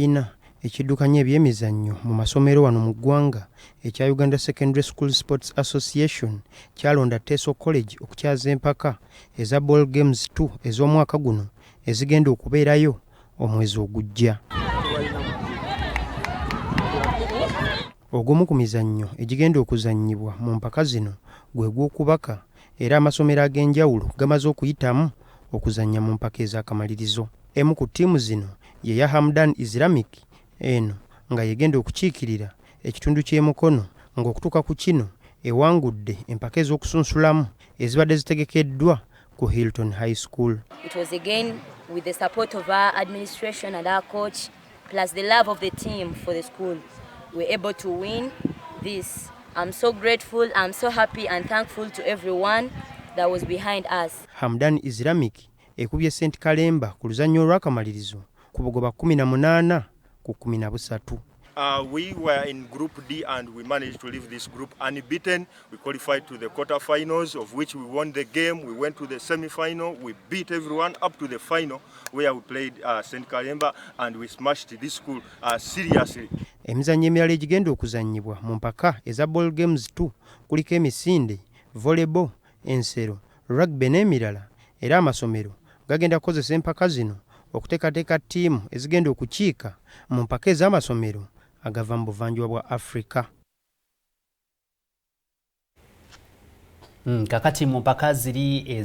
Ina ekiddukanya ebyemizannyo mu masomero wano mu ggwanga ekya Uganda Secondary School Sports Association kyalonda Teso College okukyaza empaka eza Ball Games 2 ez'omwaka guno ezigenda okubeerayo omwezi ogujja. Ogumu ku mizannyo egigenda okuzannyibwa mu mpaka zino gwe gw'okubaka era amasomero ag'enjawulo gamaze okuyitamu okuzannya mu mpaka ez'akamalirizo. Emu ku ttiimu zino ye ya Hamdan Islamic eno nga yegenda okukiikirira ekitundu ky'emukono ng'okutuuka ku kino ewangudde empaka ez'okusunsulamu ezibadde zitegekeddwa ku Hilton High School. It was again with the support of our administration and our coach plus the love of the team for the school we were able to win this. I'm so grateful, I'm so happy and thankful to everyone that was behind us. Hamdan Islamic ekubye St. Kalemba ku luzannya olw'akamalirizo ku bugoba 18 ku 13. We were in Group D and we managed to leave this group unbeaten. We qualified to the quarterfinals, of which we won the game. We went to the semi-final. We beat everyone up to the final, where we played St. Kalemba and we smashed this school seriously. Emizannyo emirala egigenda okuzannyibwa mu mpaka eza Ball Games 2 kuliko emisinde, volleyball, ensero, rugby n'emirala, era amasomero gagenda kukozesa empaka zino okuteekateeka ttiimu ezigenda okukiika mu mpaka ez'amasomero agava mu buvanjuba bwa Afrika. Kakati mu mpaka ziri